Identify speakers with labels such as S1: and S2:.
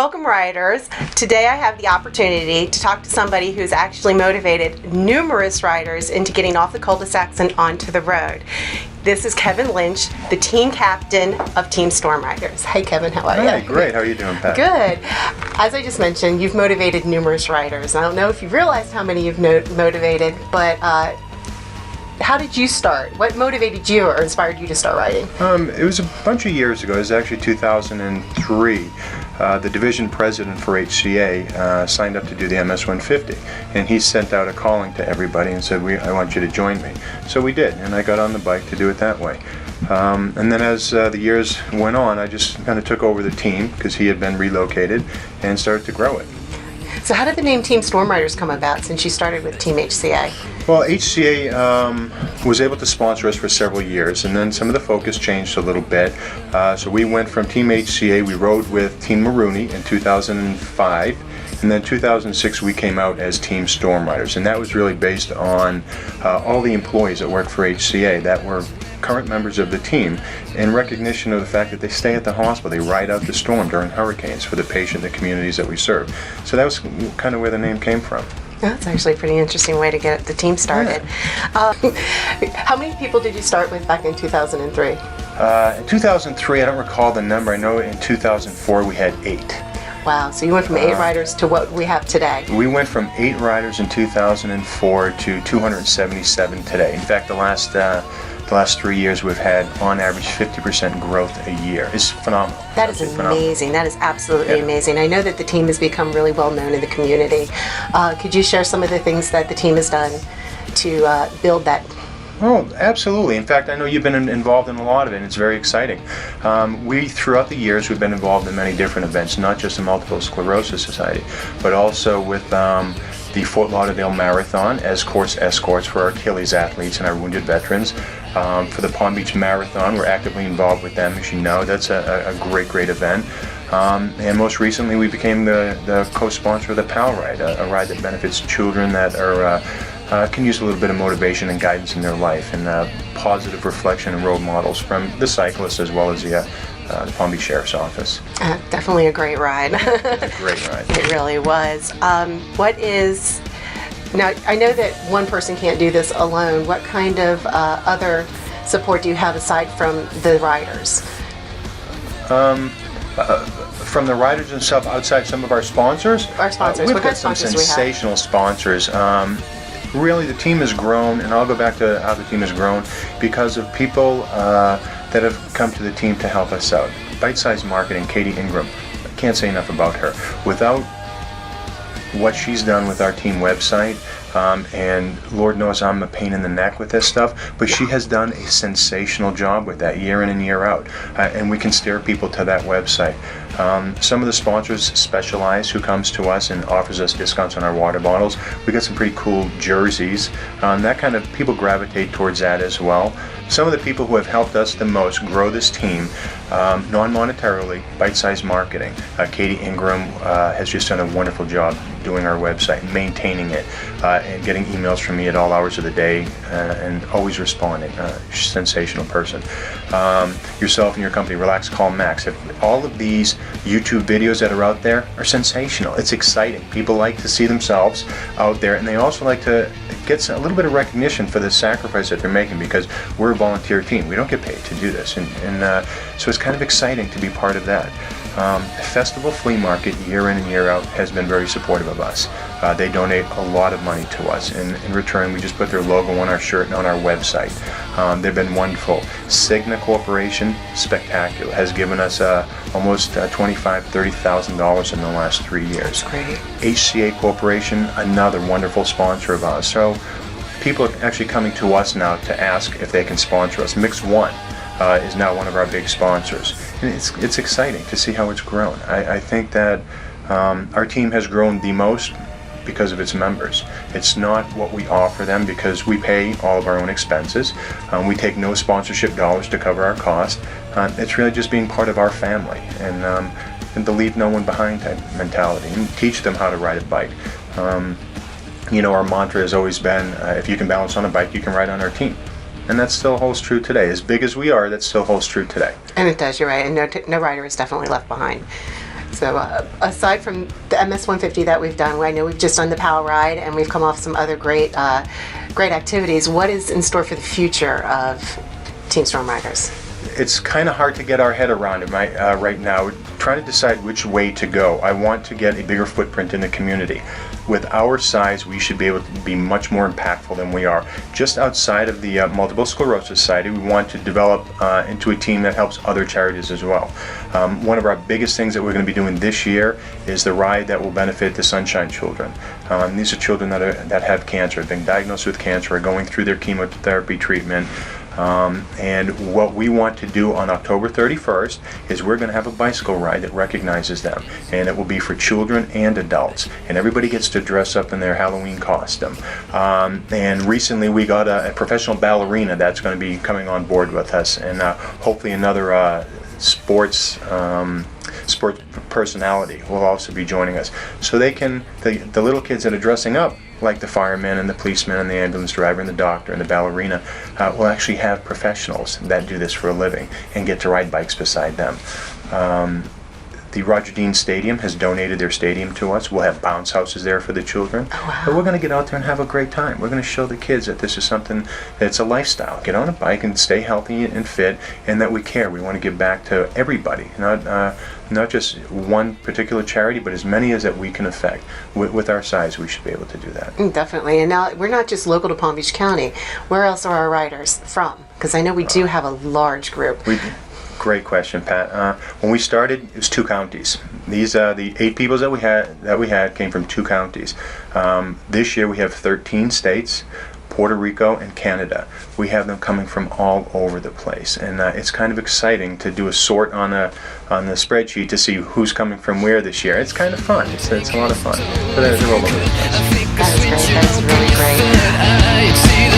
S1: Welcome, riders. Today I have the opportunity to talk to somebody who's actually motivated numerous riders into getting off the cul-de-sacs and onto the road. This is Kevin Lynch, the team captain of Team Storm Riders. Hey Kevin, how are you?
S2: Hi, great. How are you doing, Pat?
S1: Good. As I just mentioned, you've motivated numerous riders. I don't know if you realized how many you've motivated, but how did you start? What motivated you or inspired you to start riding?
S2: It was a bunch of years ago. It was actually 2003. The division president for HCA signed up to do the MS 150, and he sent out a calling to everybody and said, I want you to join me. So we did, and I got on the bike to do it that way. And then as the years went on, I just kind of took over the team because he had been relocated and started to grow it.
S1: So how did the name Team Storm Riders come about since you started with Team HCA?
S2: Well, HCA was able to sponsor us for several years, and then some of the focus changed a little bit. So we went from Team HCA, we rode with Team Maruni in 2005, and then 2006 we came out as Team Storm Riders, and that was really based on all the employees that work for HCA that were current members of the team in recognition of the fact that they stay at the hospital, they ride out the storm during hurricanes for the patient, the communities that we serve. So that was kind of where the name came from.
S1: That's actually a pretty interesting way to get the team started.
S2: Yeah.
S1: How many people did you start with back in 2003?
S2: In 2003, I don't recall the number. I know in 2004 we had 8.
S1: Wow, so you went from 8 riders to what we have today.
S2: We went from 8 riders in 2004 to 277 today. In fact, the last 3 years we've had on average 50% growth a year. It's phenomenal.
S1: That is amazing. That is absolutely amazing. I know that the team has become really well known in the community. Could you share some of the things that the team has done to build that?
S2: Oh, absolutely. In fact, I know you've been involved in a lot of it, and it's very exciting. Throughout the years, we've been involved in many different events, not just the Multiple Sclerosis Society, but also with the Fort Lauderdale Marathon as course escorts for our Achilles athletes and our wounded veterans. For the Palm Beach Marathon, we're actively involved with them, as you know. That's a great event. And most recently, we became the co-sponsor of the PAL Ride, a ride that benefits children that are can use a little bit of motivation and guidance in their life, and positive reflection and role models from the cyclists as well as the Palm Beach Sheriff's Office.
S1: Definitely a great ride.
S2: It's a great ride.
S1: It really was. Now, I know that one person can't do this alone. What kind of other support do you have aside from the riders?
S2: From the riders themselves, outside some of our sponsors?
S1: Our sponsors.
S2: We've
S1: what kind
S2: got
S1: of
S2: some
S1: sponsors
S2: sensational sponsors. Really, the team has grown, and I'll go back to how the team has grown because of people that have come to the team to help us out. Bite Size Marketing, Katie Ingram. I can't say enough about her. Without what she's done with our team website, and Lord knows I'm a pain in the neck with this stuff, but she has done a sensational job with that year in and year out, and we can steer people to that website. Some of the sponsors Specialized, who comes to us and offers us discounts on our water bottles. We got some pretty cool jerseys. That kind of people gravitate towards that as well. Some of the people who have helped us the most grow this team, non-monetarily, Bite Size Marketing. Katie Ingram has just done a wonderful job doing our website, maintaining it, and getting emails from me at all hours of the day, and always responding. Sensational person. Yourself and your company, Relax Calm Max. All of these YouTube videos that are out there are sensational. It's exciting. People like to see themselves out there, and they also like to get a little bit of recognition for the sacrifice that they're making, because we're a volunteer team. We don't get paid to do this, and so it's kind of exciting to be part of that. Festival Flea Market, year in and year out, has been very supportive of us. They donate a lot of money to us, and in return we just put their logo on our shirt and on our website. They've been wonderful. Cigna Corporation, spectacular, has given us almost $25,000–$30,000 in the last 3 years.
S1: That's great.
S2: HCA Corporation, another wonderful sponsor of ours. So people are actually coming to us now to ask if they can sponsor us. Mix One is now one of our big sponsors, and it's exciting to see how it's grown. I think that our team has grown the most because of its members. It's not what we offer them, because we pay all of our own expenses. We take no sponsorship dollars to cover our costs. It's really just being part of our family, and to leave no one behind type mentality, and teach them how to ride a bike. Our mantra has always been, if you can balance on a bike, you can ride on our team. And that still holds true today. As big as we are, that still holds true today.
S1: And it does, you're right. And no rider is definitely left behind. So aside from the MS-150 that we've done, I know we've just done the POW ride and we've come off some other great activities. What is in store for the future of Team Storm Riders?
S2: It's kind of hard to get our head around it right now. We're trying to decide which way to go. I want to get a bigger footprint in the community. With our size, we should be able to be much more impactful than we are. Just outside of the Multiple Sclerosis Society, we want to develop into a team that helps other charities as well. One of our biggest things that we're going to be doing this year is the ride that will benefit the Sunshine Children. These are children that have cancer, have been diagnosed with cancer, are going through their chemotherapy treatment. And what we want to do on October 31st is we're going to have a bicycle ride that recognizes them, and it will be for children and adults, and everybody gets to dress up in their Halloween costume. And recently we got a professional ballerina that's going to be coming on board with us, and hopefully another sports personality will also be joining us, so they can, the little kids that are dressing up like the firemen and the policemen and the ambulance driver and the doctor and the ballerina will actually have professionals that do this for a living and get to ride bikes beside them. The Roger Dean Stadium has donated their stadium to us. We'll have bounce houses there for the children.
S1: Oh, wow.
S2: But we're going to get out there and have a great time. We're going to show the kids that this is something that's a lifestyle. Get on a bike and stay healthy and fit, and that we care. We want to give back to everybody, not just one particular charity, but as many as that we can affect. With our size, we should be able to do that.
S1: Definitely. And now we're not just local to Palm Beach County. Where else are our riders from? Because I know we do have a large group.
S2: Great question, Pat. When we started, it was 2 counties. These the 8 people that we had came from 2 counties. This year we have 13 states, Puerto Rico and Canada. We have them coming from all over the place, and it's kind of exciting to do a sort on the spreadsheet to see who's coming from where this year. It's kind of fun. It's a lot of fun. But they're all over the place.
S1: That is great. That is really great.